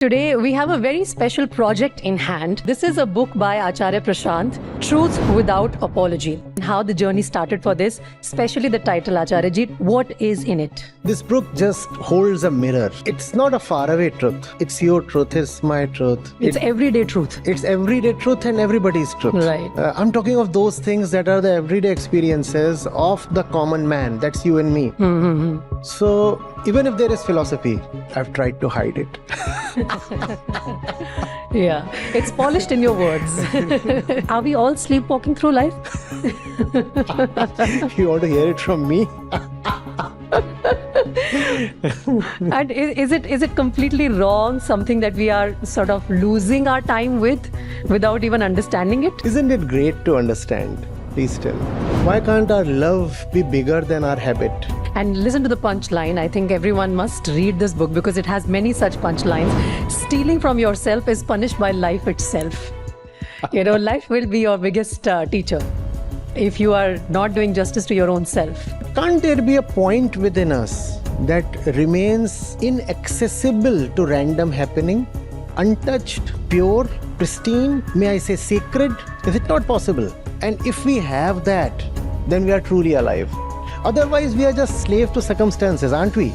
Today, we have a very special project in hand. This is a book by Acharya Prashant, Truth Without Apology. How the journey started for this, especially the title, Acharya ji, what is in it? This book just holds a mirror. It's not a faraway truth. It's your truth, it's my truth. It's everyday truth. It's everyday truth and everybody's truth. Right. I'm talking of those things that are the everyday experiences of the common man. That's you and me. So even if there is philosophy, I've tried to hide it. Yeah, it's polished in your words. Are we all sleepwalking through life? You want to hear it from me? And is it completely wrong, something that we are sort of losing our time with without even understanding it? Isn't it great to understand? Please tell. Why can't our love be bigger than our habit? And listen to the punchline. I think everyone must read this book because it has many such punchlines. Stealing from yourself is punished by life itself. Life will be your biggest teacher if you are not doing justice to your own self. Can't there be a point within us that remains inaccessible to random happening? Untouched, pure, pristine, may I say sacred? Is it not possible? And if we have that, then we are truly alive. Otherwise, we are just slave to circumstances, aren't we?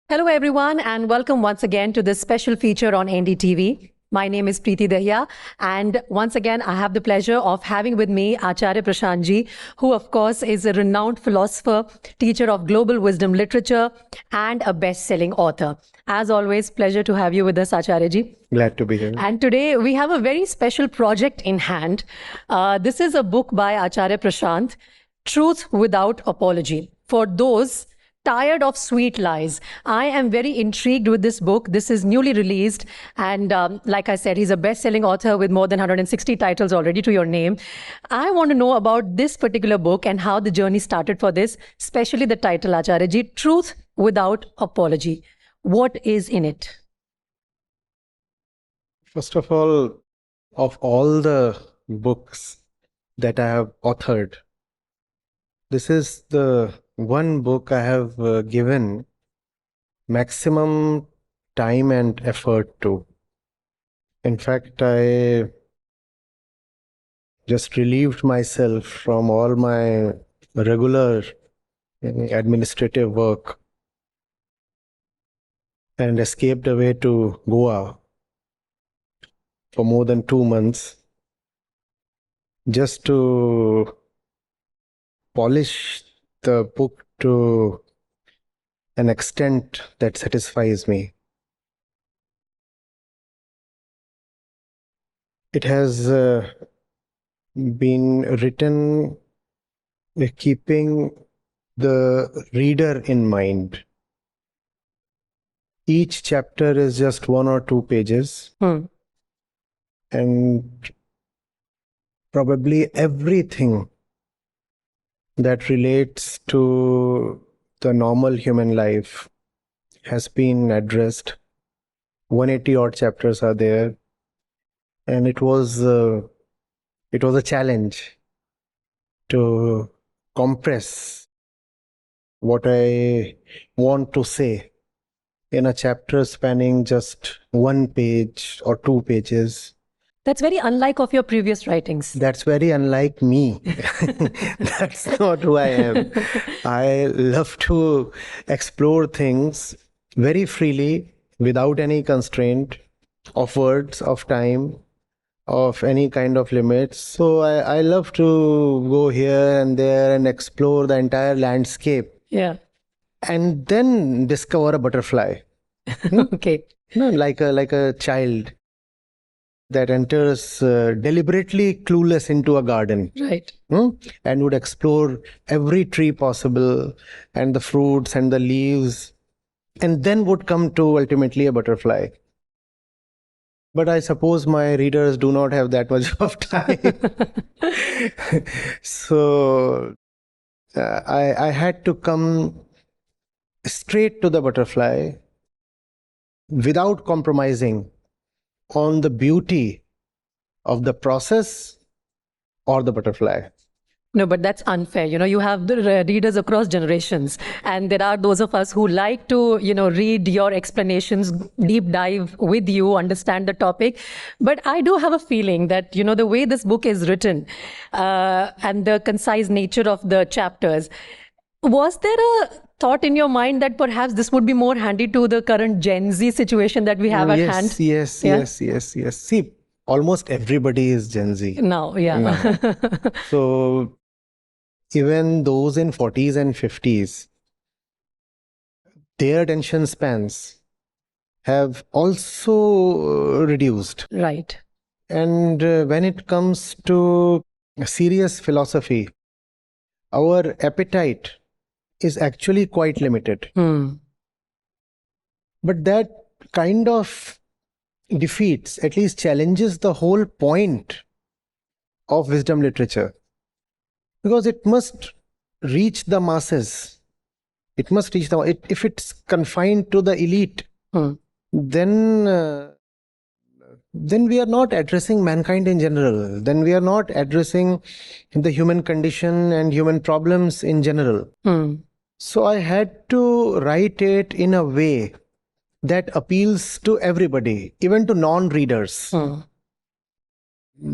Hello, everyone, and welcome once again to this special feature on NDTV. My name is Preeti Dahiya, and once again, I have the pleasure of having with me Acharya Prashant ji, who of course is a renowned philosopher, teacher of global wisdom literature, and a best-selling author. As always, pleasure to have you with us, Acharya ji. Glad to be here. And today we have a very special project in hand. This is a book by Acharya Prashant, Truth Without Apology. For those tired of sweet lies, I am very intrigued with this book. This is newly released, and like I said, he's a best-selling author with more than 160 titles already to your name. I want to know about this particular book and how the journey started for this, especially the title, Acharya ji, Truth Without Apology. What is in it? First of all the books that I have authored, this is the one book I have given maximum time and effort to. In fact, I just relieved myself from all my regular administrative work and escaped away to Goa for more than 2 months just to polish the book to an extent that satisfies me. It has been written keeping the reader in mind. Each chapter is just 1 or 2 pages. And probably everything that relates to the normal human life has been addressed. 180 odd chapters are there, and it was a challenge to compress what I want to say in a chapter spanning just 1 page or 2 pages. That's very unlike of your previous writings. That's very unlike me. That's not who I am. I love to explore things very freely, without any constraint of words, of time, of any kind of limits. So I love to go here and there and explore the entire landscape. Yeah. And then discover a butterfly. Okay. Like a child that enters deliberately clueless into a garden. Right. And would explore every tree possible and the fruits and the leaves, and then would come to ultimately a butterfly. But I suppose my readers do not have that much of time. So I had to come straight to the butterfly without compromising on the beauty of the process or the butterfly. No, but that's unfair. You have the readers across generations, and there are those of us who like to, read your explanations, deep dive with you, understand the topic. But I do have a feeling that, the way this book is written and the concise nature of the chapters, was there a thought in your mind that perhaps this would be more handy to the current Gen Z situation that we have at hand? Yes. See, almost everybody is Gen Z Now, yeah. now. So even those in 40s and 50s, their attention spans have also reduced. Right. And when it comes to serious philosophy, our appetite is actually quite limited. But that kind of defeats, at least challenges the whole point of wisdom literature, because it must reach the masses. It must reach if it's confined to the elite, then we are not addressing mankind in general. Then we are not addressing the human condition and human problems in general. So I had to write it in a way that appeals to everybody, even to non-readers.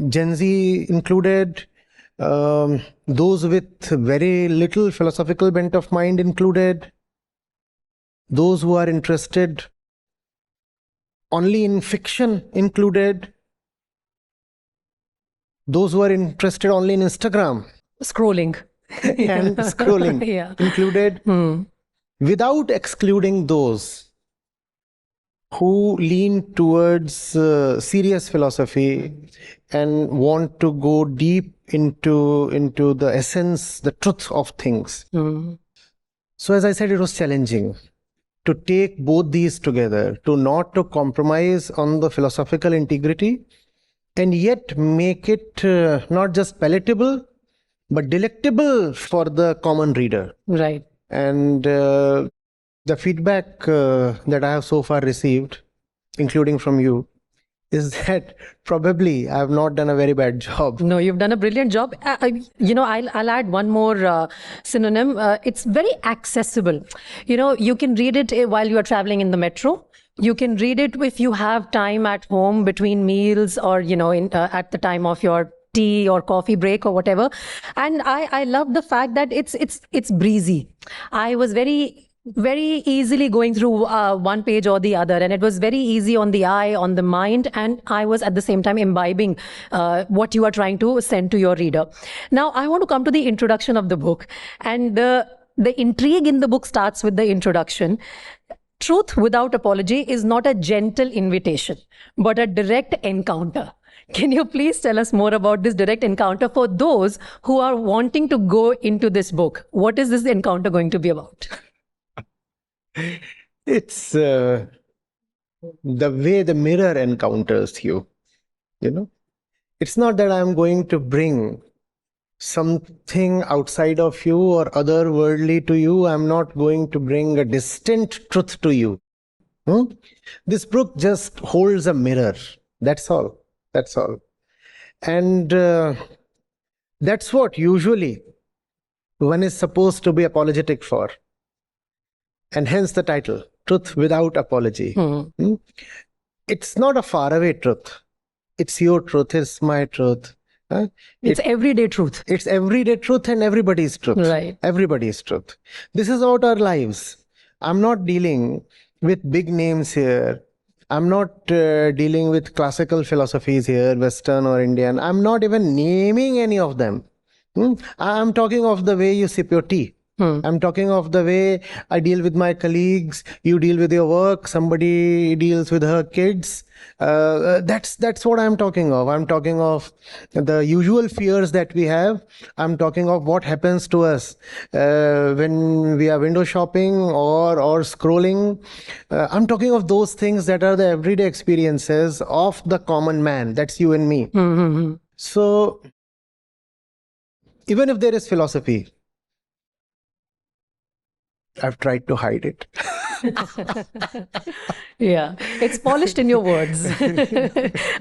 Gen Z included, those with very little philosophical bent of mind included, those who are interested only in fiction included, those who are interested only in Instagram Scrolling. and scrolling included, without excluding those who lean towards serious philosophy and want to go deep into the essence, the truth of things. So as I said, it was challenging to take both these together, to not to compromise on the philosophical integrity and yet make it not just palatable but delectable for the common reader. Right. And the feedback that I have so far received, including from you, is that probably I have not done a very bad job. No, you've done a brilliant job. I'll add one more synonym. It's very accessible. You can read it while you are traveling in the metro. You can read it if you have time at home between meals, or at the time of your tea or coffee break or whatever. And I love the fact that it's breezy. I was very easily going through one page or the other, and it was very easy on the eye, on the mind, and I was at the same time imbibing what you are trying to send to your reader. Now I want to come to the introduction of the book, and the intrigue in the book starts with the introduction. Truth without apology is not a gentle invitation, but a direct encounter. Can you please tell us more about this direct encounter for those who are wanting to go into this book? What is this encounter going to be about? It's the way the mirror encounters you. It's not that I'm going to bring something outside of you or otherworldly to you. I'm not going to bring a distant truth to you. This book just holds a mirror. That's all. And that's what usually one is supposed to be apologetic for. And hence the title, Truth Without Apology. It's not a faraway truth. It's your truth, it's my truth. It's everyday truth. It's everyday truth and everybody's truth. Right. Everybody's truth. This is about our lives. I'm not dealing with big names here. I'm not dealing with classical philosophies here, Western or Indian. I'm not even naming any of them. I'm talking of the way you sip your tea. I'm talking of the way I deal with my colleagues, you deal with your work, somebody deals with her kids. That's what I'm talking of. I'm talking of the usual fears that we have. I'm talking of what happens to us when we are window shopping or scrolling. I'm talking of those things that are the everyday experiences of the common man. That's you and me. So even if there is philosophy, I've tried to hide it. Yeah, it's polished in your words.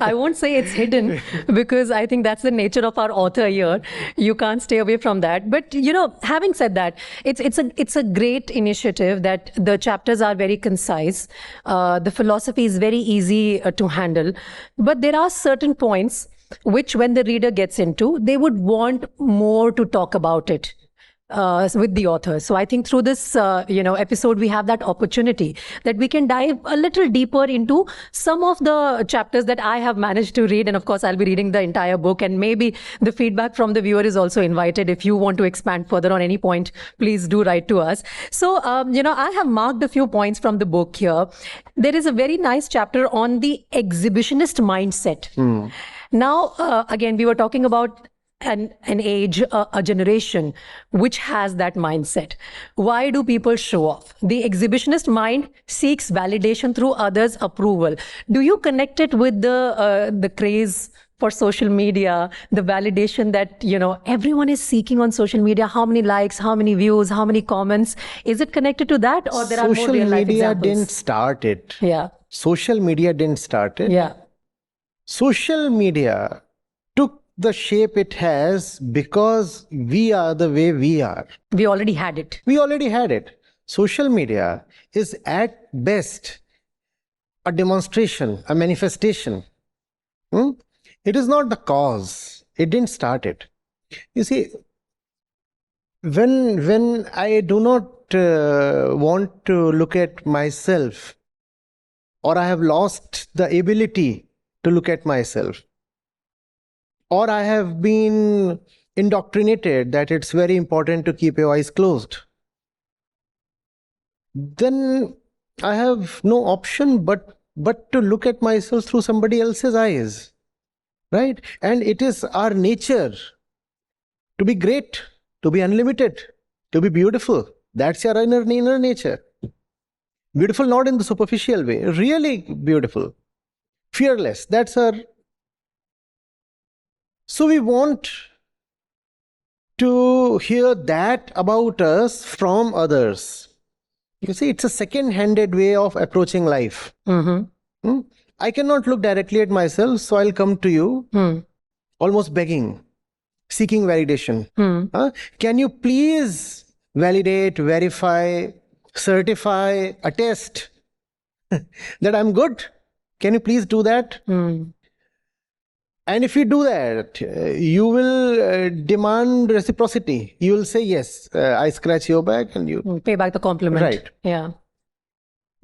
I won't say it's hidden because I think that's the nature of our author here. You can't stay away from that. But having said that, it's a great initiative that the chapters are very concise. The philosophy is very easy to handle, but there are certain points which, when the reader gets into, they would want more to talk about it with the author. So I think through this, episode, we have that opportunity that we can dive a little deeper into some of the chapters that I have managed to read. And of course, I'll be reading the entire book, and maybe the feedback from the viewer is also invited. If you want to expand further on any point, please do write to us. So, I have marked a few points from the book here. There is a very nice chapter on the exhibitionist mindset. Now, again, we were talking about an age, a generation which has that mindset. Why do people show off? The exhibitionist mind seeks validation through others' approval. Do you connect it with the craze for social media, the validation that everyone is seeking on social media? How many likes, how many views, how many comments? Is it connected to that, or there are more real life examples? Social media didn't start it. Yeah. Social media didn't start it. Yeah. Social media took the shape it has because we are the way we are. We already had it. We already had it. Social media is at best a demonstration, a manifestation. It is not the cause. It didn't start it. You see, when I do not want to look at myself, or I have lost the ability to look at myself, or I have been indoctrinated that it's very important to keep your eyes closed, then I have no option but to look at myself through somebody else's eyes, right? And it is our nature to be great, to be unlimited, to be beautiful. That's your inner nature. Beautiful not in the superficial way, really beautiful, fearless. That's our... So we want to hear that about us from others. You see, it's a second-handed way of approaching life. I cannot look directly at myself, so I'll come to you, almost begging, seeking validation. Can you please validate, verify, certify, attest that I'm good? Can you please do that? And if you do that, you will demand reciprocity. You will say, yes, I scratch your back and you pay back the compliment. Right. Yeah.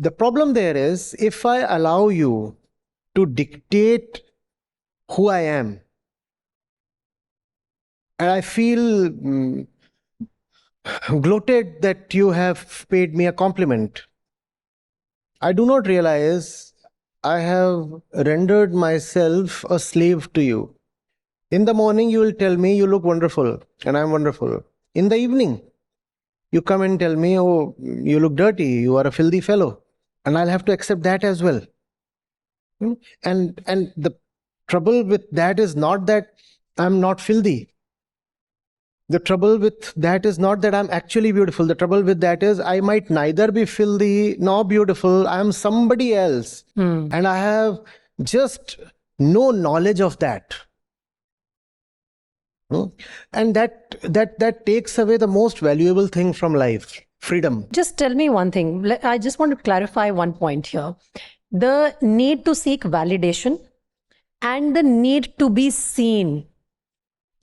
The problem there is, if I allow you to dictate who I am, and I feel gloated that you have paid me a compliment, I do not realize I have rendered myself a slave to you. In the morning, you will tell me you look wonderful and I'm wonderful. In the evening, you come and tell me, oh, you look dirty, you are a filthy fellow. And I'll have to accept that as well. And the trouble with that is not that I'm not filthy. The trouble with that is not that I'm actually beautiful. The trouble with that is I might neither be filthy nor beautiful. I'm somebody else. And I have just no knowledge of that. And that takes away the most valuable thing from life, freedom. Just tell me one thing. I just want to clarify one point here. The need to seek validation and the need to be seen.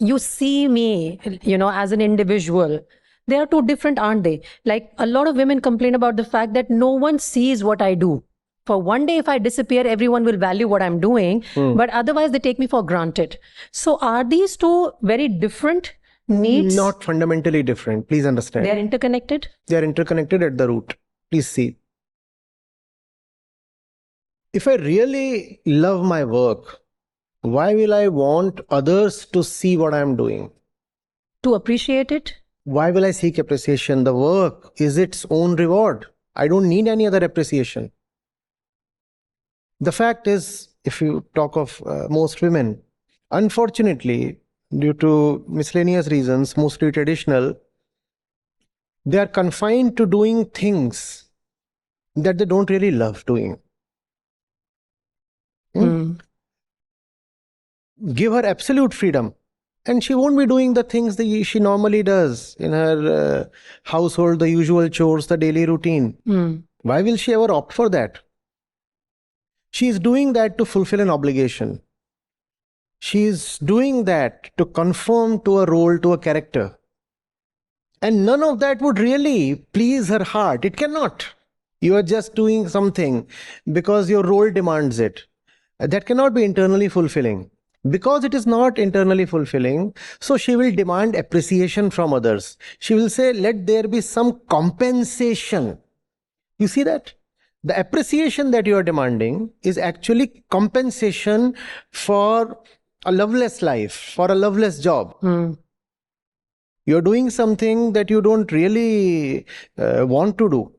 You see me, as an individual. They are two different, aren't they? Like, a lot of women complain about the fact that no one sees what I do. For one day, if I disappear, everyone will value what I'm doing, but otherwise they take me for granted. So are these two very different needs? Not fundamentally different. Please understand. They are interconnected? They are interconnected at the root. Please see. If I really love my work, why will I want others to see what I'm doing? To appreciate it? Why will I seek appreciation? The work is its own reward. I don't need any other appreciation. The fact is, if you talk of most women, unfortunately, due to miscellaneous reasons, mostly traditional, They are confined to doing things that they don't really love doing. Give her absolute freedom, and she won't be doing the things that she normally does in her household, the usual chores, the daily routine. Why will she ever opt for that? She is doing that to fulfill an obligation. She is doing that to conform to a role, to a character. And none of that would really please her heart. It cannot. You are just doing something because your role demands it. That cannot be internally fulfilling. Because it is not internally fulfilling, so she will demand appreciation from others. She will say, let there be some compensation. You see that? The appreciation that you are demanding is actually compensation for a loveless life, for a loveless job. You're doing something that you don't really want to do.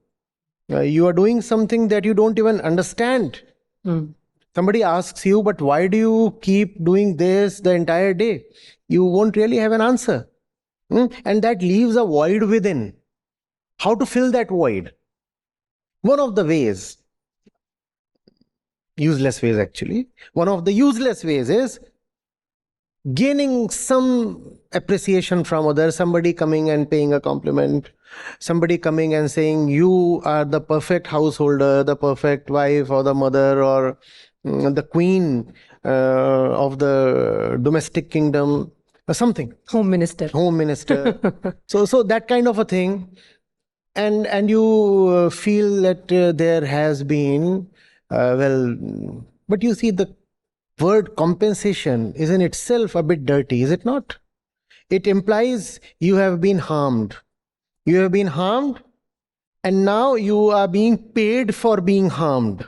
You are doing something that you don't even understand. Somebody asks you, but why do you keep doing this the entire day? You won't really have an answer. And that leaves a void within. How to fill that void? One of the ways, useless ways actually, one of the useless ways is gaining some appreciation from others, somebody coming and paying a compliment, somebody coming and saying you are the perfect householder, the perfect wife or the mother or the queen of the domestic kingdom or something. Home minister. So that kind of a thing. And you feel that there has been, but you see the word compensation is in itself a bit dirty, is it not? It implies you have been harmed. You have been harmed and now you are being paid for being harmed.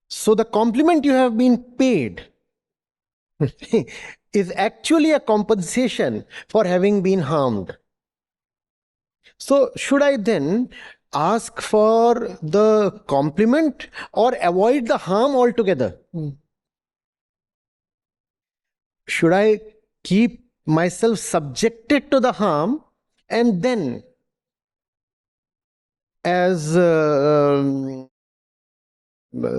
So the compliment you have been paid is actually a compensation for having been harmed. So should I then ask for the compliment or avoid the harm altogether? Should I keep myself subjected to the harm and then as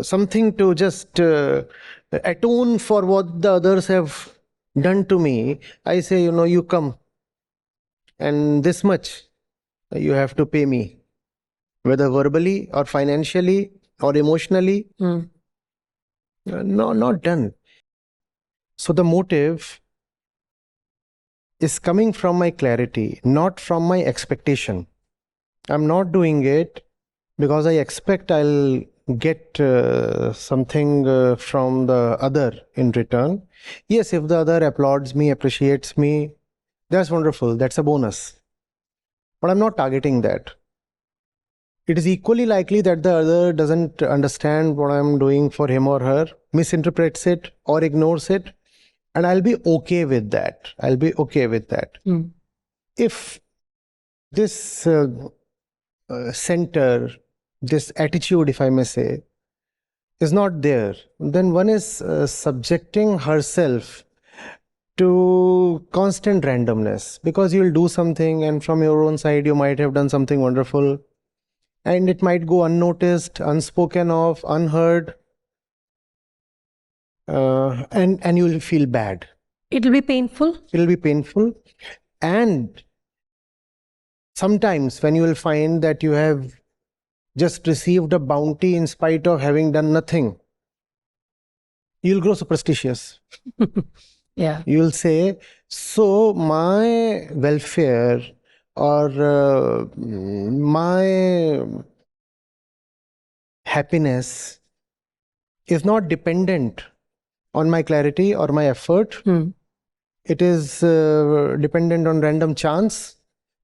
something to just atone for what the others have done to me, I say, you come and this much you have to pay me, whether verbally or financially or emotionally. No, not done. So the motive is coming from my clarity, not from my expectation. I'm not doing it because I expect I'll get something from the other in return. Yes, if the other applauds me, appreciates me, that's wonderful. That's a bonus. But I'm not targeting that. It is equally likely that the other doesn't understand what I'm doing for him or her, misinterprets it or ignores it. And I'll be okay with that. If this center, this attitude, if I may say, is not there, then one is subjecting herself to constant randomness, because you'll do something and from your own side you might have done something wonderful and it might go unnoticed, unspoken of, unheard, and you'll feel bad. It'll be painful. And sometimes when you will find that you have just received a bounty in spite of having done nothing, you'll grow superstitious. Yeah. You'll say, so my welfare or my happiness is not dependent on my clarity or my effort. It is dependent on random chance.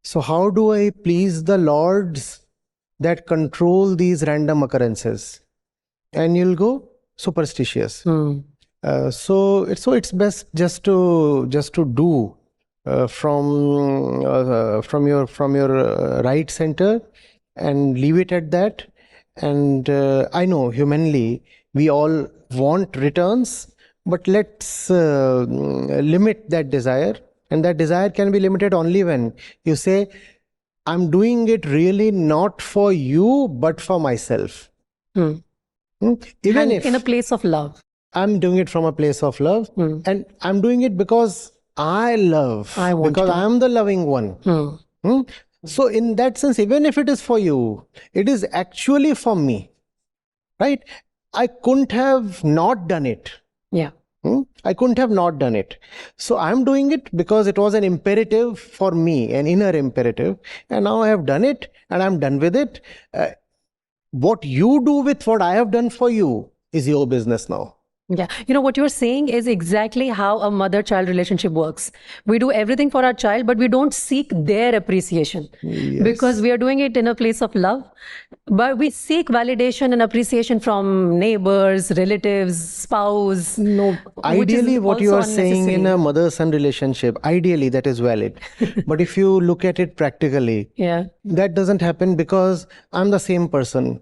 So how do I please the lords that control these random occurrences? And you'll go superstitious. So it's best just to do from your right center and leave it at that. And I know humanly we all want returns, but let's limit that desire. And that desire can be limited only when you say, I'm doing it really not for you, but for myself. Hmm. Even And if in a place of love. I'm doing it from a place of love, and I'm doing it because I love, I want because to. I'm the loving one. Hmm? So, in that sense, even if it is for you, it is actually for me, right? I couldn't have not done it. Yeah. I couldn't have not done it. So I'm doing it because it was an imperative for me, an inner imperative. And now I have done it and I'm done with it. What you do with what I have done for you is your business now. Yeah. You know, what you're saying is exactly how a mother-child relationship works. We do everything for our child, but we don't seek their appreciation because we are doing it in a place of love. But we seek validation and appreciation from neighbors, relatives, spouse. No, ideally, what you are saying in a mother-son relationship, ideally that is valid. But if you look at it practically, that doesn't happen because I'm the same person.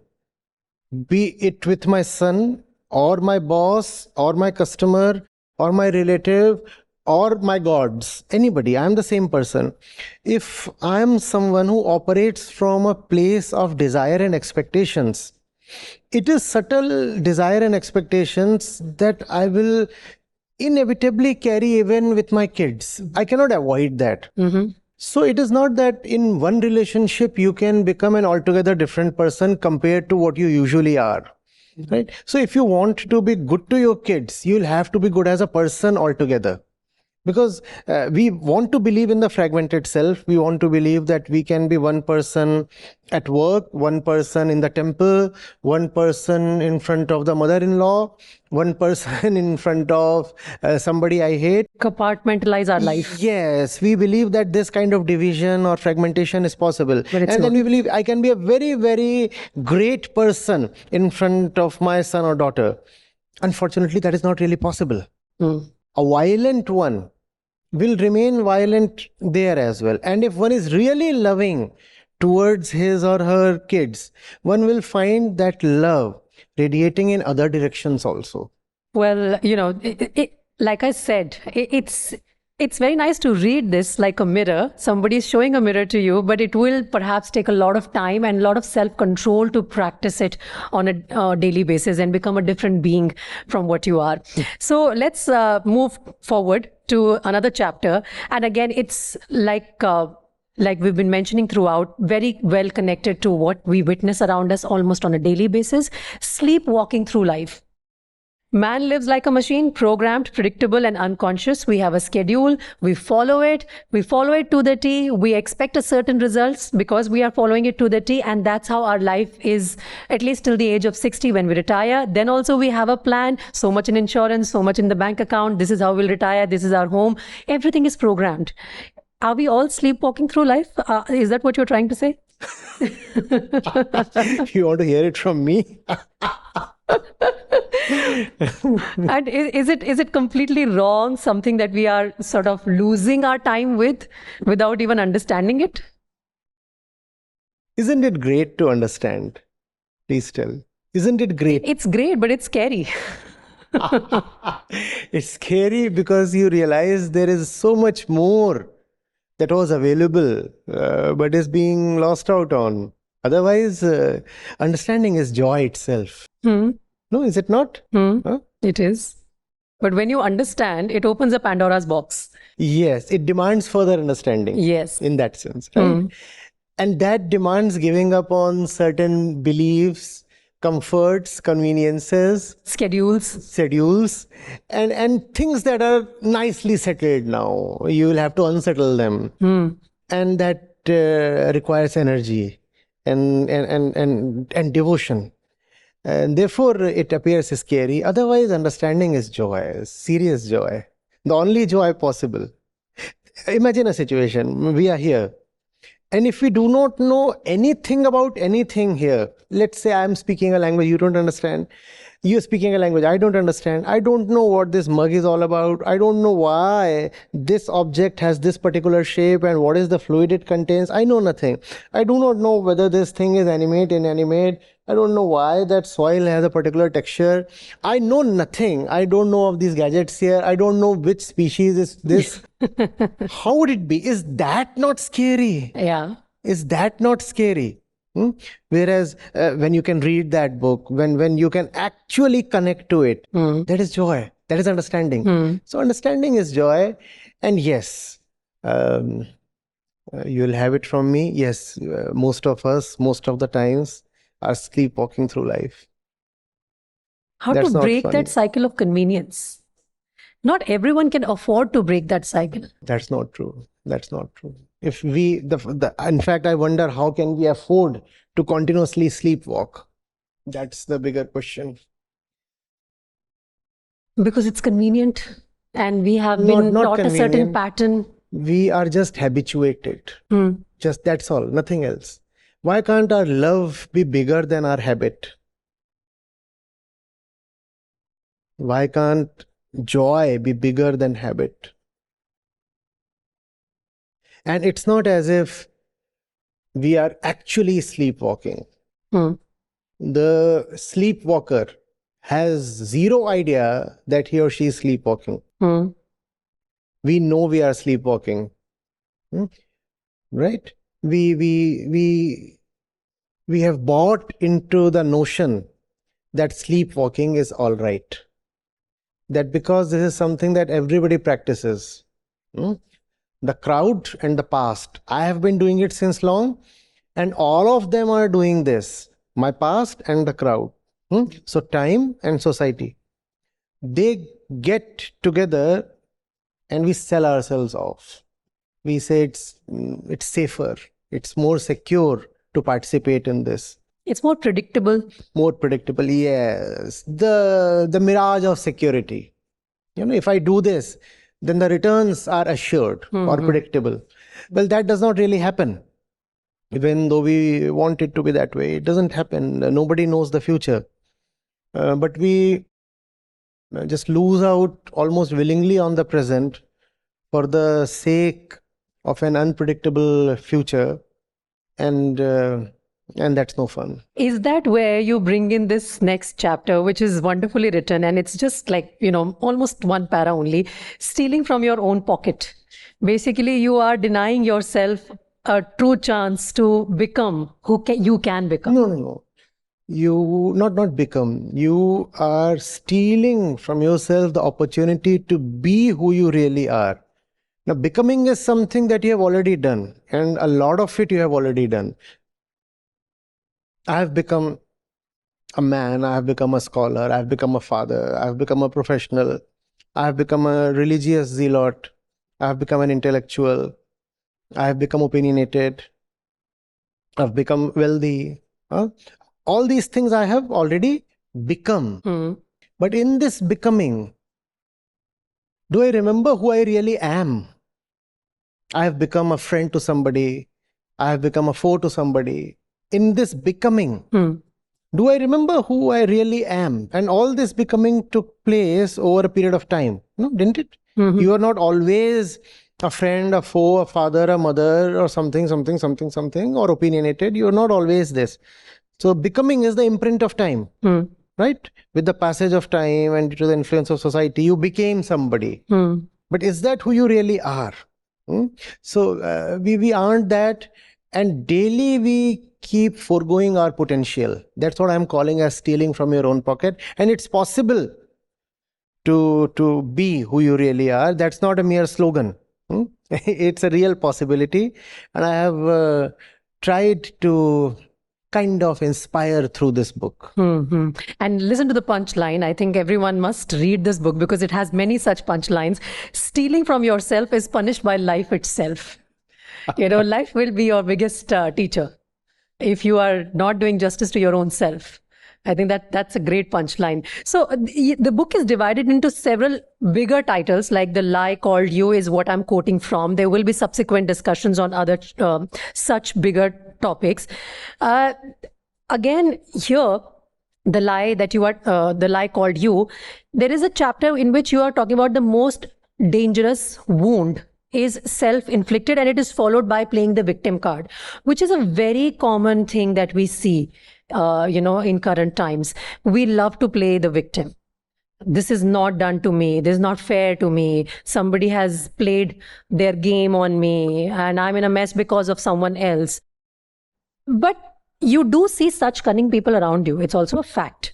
Be it with my son, or my boss, or my customer, or my relative, or my gods, anybody, I'm the same person. If I'm someone who operates from a place of desire and expectations, it is subtle desire and expectations that I will inevitably carry even with my kids. I cannot avoid that. So it is not that in one relationship you can become an altogether different person compared to what you usually are. Right? So if you want to be good to your kids, you'll have to be good as a person altogether. Because we want to believe in the fragmented self. We want to believe that we can be one person at work, one person in the temple, one person in front of the mother-in-law, one person in front of somebody I hate. Compartmentalize our life. Yes, we believe that this kind of division or fragmentation is possible. And then we believe I can be a very, very great person in front of my son or daughter. Unfortunately, that is not really possible. A violent one will remain violent there as well. And if one is really loving towards his or her kids, one will find that love radiating in other directions also. Well, you know, like I said, it's very nice to read this like a mirror. Somebody is showing a mirror to you, but it will perhaps take a lot of time and a lot of self-control to practice it on a daily basis and become a different being from what you are. So let's move forward to another chapter. And again, it's like we've been mentioning throughout, very well connected to what we witness around us almost on a daily basis, sleepwalking through life. Man lives like a machine, programmed, predictable, and unconscious. We have a schedule. We follow it. We follow it to the T. We expect a certain results because we are following it to the T. And that's how our life is, at least till the age of 60 when we retire. Then also we have a plan, so much in insurance, so much in the bank account. This is how we'll retire. This is our home. Everything is programmed. Are we all sleepwalking through life? Is that what you're trying to say? You want to hear it from me? And is it completely wrong, something that we are sort of losing our time with without even understanding it? Isn't it great to understand? Please tell. Isn't it great? It's great, but it's scary. It's scary because you realize there is so much more that was available but is being lost out on. Otherwise, understanding is joy itself. No, is it not? Huh? It is. But when you understand, it opens a Pandora's box. Yes, it demands further understanding. Yes. In that sense, right? And that demands giving up on certain beliefs, comforts, conveniences, schedules, and things that are nicely settled now. You will have to unsettle them. And that requires energy and devotion. And therefore, it appears scary. Otherwise, understanding is joy, serious joy. The only joy possible. Imagine a situation. We are here. And if we do not know anything about anything here, let's say I'm speaking a language you don't understand. You're speaking a language I don't understand. I don't know what this mug is all about. I don't know why this object has this particular shape and what is the fluid it contains. I know nothing. I do not know whether this thing is animate, inanimate. I don't know why that soil has a particular texture. I know nothing. I don't know of these gadgets here. I don't know which species is this. How would it be? Is that not scary? Yeah. Is that not scary? Hmm? Whereas when you can read that book, when you can actually connect to it, that is joy. That is understanding. So understanding is joy. And yes, you'll have it from me. Yes, most of us, most of the times, are sleepwalking through life. How That's to not break fun. that cycle of convenience? Not everyone can afford to break that cycle. That's not true. That's not true. If we, in fact, I wonder how can we afford to continuously sleepwalk? That's the bigger question. Because it's convenient and we have Not been taught a certain convenient. pattern. We are just habituated. Just that's all, nothing else. Why can't our love be bigger than our habit? Why can't joy be bigger than habit? And it's not as if we are actually sleepwalking. The sleepwalker has zero idea that he or she is sleepwalking. We know we are sleepwalking. Right? We have bought into the notion that sleepwalking is all right. That because this is something that everybody practices. The crowd and the past. I have been doing it since long, and all of them are doing this. My past and the crowd. So time and society. They get together and we sell ourselves off. We say it's safer, it's more secure to participate in this. It's more predictable. More predictable, yes. The mirage of security. If I do this, then the returns are assured or predictable. Well, that does not really happen. Even though we want it to be that way, it doesn't happen. Nobody knows the future. But we just lose out almost willingly on the present for the sake of an unpredictable future, and that's no fun. Is that where you bring in this next chapter, which is wonderfully written, and it's just like, almost one para only, stealing from your own pocket? Basically, you are denying yourself a true chance to become who you can become. No. You not become. You are stealing from yourself the opportunity to be who you really are. Now, becoming is something that you have already done, and a lot of it you have already done. I have become a man, I have become a scholar, I have become a father, I have become a professional, I have become a religious zealot, I have become an intellectual, I have become opinionated, I have become wealthy. All these things I have already become. But in this becoming, do I remember who I really am? I have become a friend to somebody. I have become a foe to somebody. In this becoming, do I remember who I really am? And all this becoming took place over a period of time. No, didn't it? You are not always a friend, a foe, a father, a mother, or something, or opinionated. You are not always this. So becoming is the imprint of time, right? With the passage of time and due to the influence of society, you became somebody. But is that who you really are? So we aren't that, and daily we keep foregoing our potential. That's what I'm calling as stealing from your own pocket. And it's possible to be who you really are. That's not a mere slogan. It's a real possibility. And I have tried to kind of inspire through this book. And listen to the punchline. I think everyone must read this book because it has many such punchlines. Stealing from yourself is punished by life itself. Life will be your biggest teacher if you are not doing justice to your own self. I think that's a great punchline. So the book is divided into several bigger titles, like The Lie Called You is what I'm quoting from. There will be subsequent discussions on other such bigger topics. Again, here, the lie called you, there is a chapter in which you are talking about the most dangerous wound is self-inflicted, and it is followed by playing the victim card, which is a very common thing that we see, in current times. We love to play the victim. This is not done to me. This is not fair to me. Somebody has played their game on me and I'm in a mess because of someone else. But you do see such cunning people around you. It's also a fact.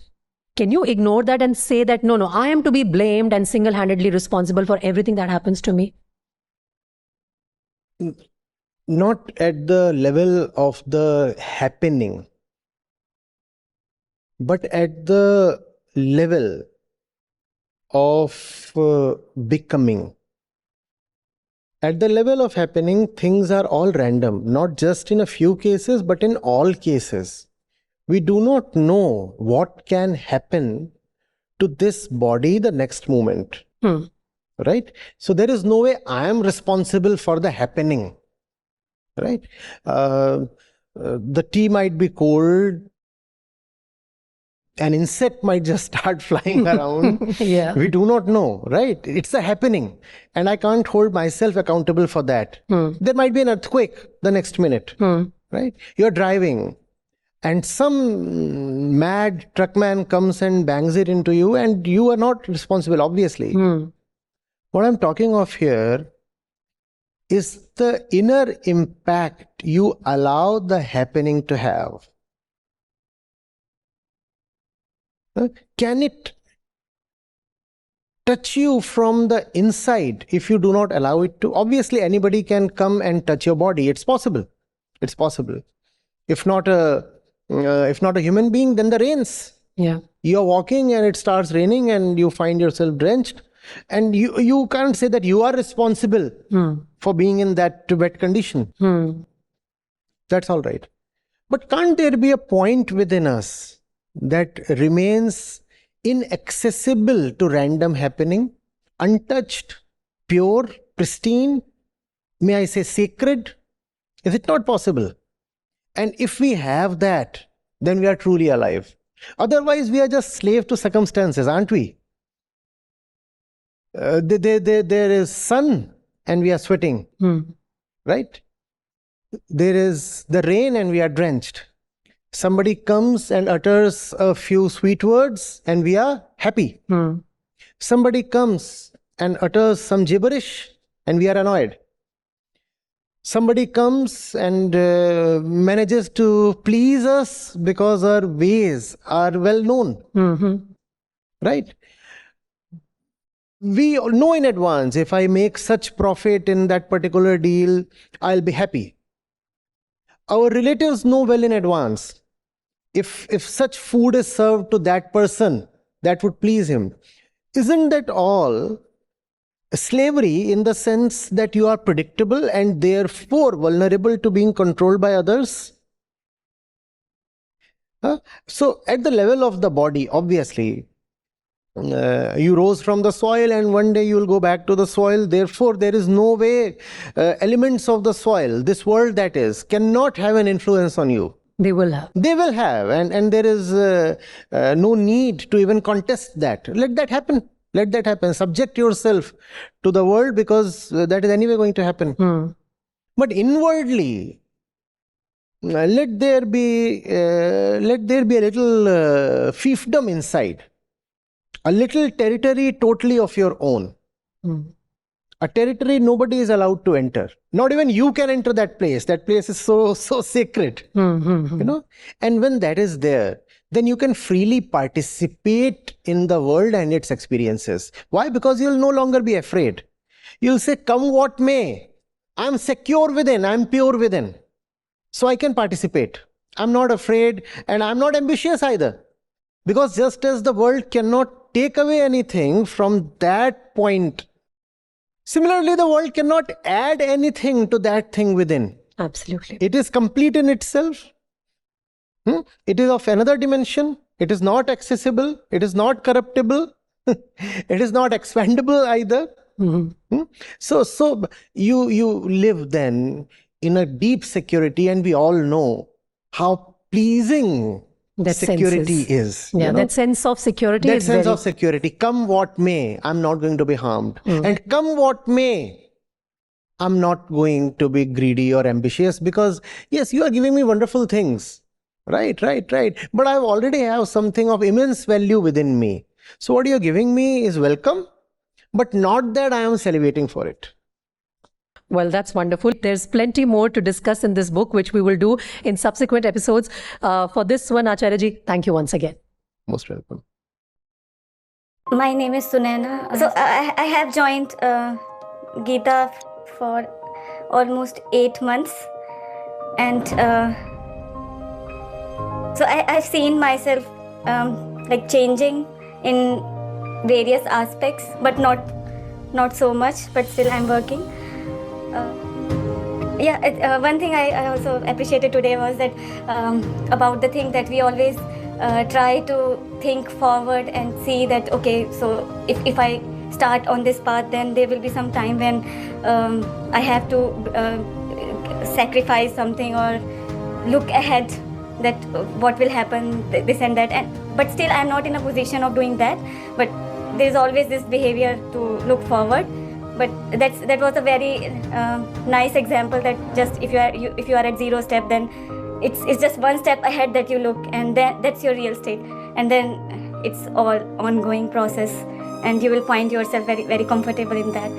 Can you ignore that and say that, no, I am to be blamed and single-handedly responsible for everything that happens to me? Not at the level of the happening, but at the level of becoming. At the level of happening, things are all random, not just in a few cases, but in all cases. We do not know what can happen to this body the next moment. Right? So there is no way I am responsible for the happening. Right? The tea might be cold. An insect might just start flying around. Yeah. We do not know, right? It's a happening. And I can't hold myself accountable for that. There might be an earthquake the next minute, right? You're driving and some mad truckman comes and bangs it into you and you are not responsible, obviously. What I'm talking of here is the inner impact you allow the happening to have. Can it touch you from the inside if you do not allow it to? Obviously, anybody can come and touch your body. It's possible. It's possible. If not a human being, then the rains. Yeah. You're walking and it starts raining and you find yourself drenched. And you can't say that you are responsible for being in that wet condition. That's all right. But can't there be a point within us that remains inaccessible to random happening, untouched, pure, pristine, may I say sacred? Is it not possible? And if we have that, then we are truly alive. Otherwise, we are just slave to circumstances, aren't we? There is sun and we are sweating, right? There is the rain and we are drenched. Somebody comes and utters a few sweet words and we are happy. Somebody comes and utters some gibberish and we are annoyed. Somebody comes and manages to please us because our ways are well known. Right? We know in advance, if I make such profit in that particular deal, I'll be happy. Our relatives know well in advance. If such food is served to that person, that would please him. Isn't that all slavery in the sense that you are predictable and therefore vulnerable to being controlled by others? So at the level of the body, obviously, you rose from the soil and one day you will go back to the soil. Therefore, there is no way elements of the soil, this world that is, cannot have an influence on you. They will have. They will have, and there is no need to even contest that. Let that happen. Let that happen. Subject yourself to the world because that is anyway going to happen. But inwardly, let there be a little fiefdom inside, a little territory totally of your own. A territory nobody is allowed to enter. Not even you can enter that place. That place is so sacred. You know? And when that is there, then you can freely participate in the world and its experiences. Why? Because you'll no longer be afraid. You'll say, come what may. I'm secure within. I'm pure within. So I can participate. I'm not afraid and I'm not ambitious either. Because just as the world cannot take away anything from that point, similarly, the world cannot add anything to that thing within. Absolutely. It is complete in itself. It is of another dimension. It is not accessible. It is not corruptible. It is not expandable either. So you live then in a deep security, and we all know how pleasing that security is. Yeah, that sense of security is very... That sense of security. Come what may, I'm not going to be harmed. And come what may, I'm not going to be greedy or ambitious because, yes, you are giving me wonderful things. Right. But I already have something of immense value within me. So what you're giving me is welcome, but not that I am salivating for it. Well, that's wonderful. There's plenty more to discuss in this book, which we will do in subsequent episodes. For this one, Acharya ji, thank you once again. Most welcome. My name is Sunaina. So I have joined Gita for almost 8 months, and so I've seen myself like changing in various aspects, but not so much. But still, I'm working. One thing I also appreciated today was that about the thing that we always try to think forward and see that, okay, so if I start on this path, then there will be some time when I have to sacrifice something or look ahead that what will happen, this and that. But still, I'm not in a position of doing that. But there's always this behavior to look forward. But that was a very nice example that just if you are at 0 step, then it's just one step ahead that you look, and that's your real state. And then it's all ongoing process, and you will find yourself very, very comfortable in that.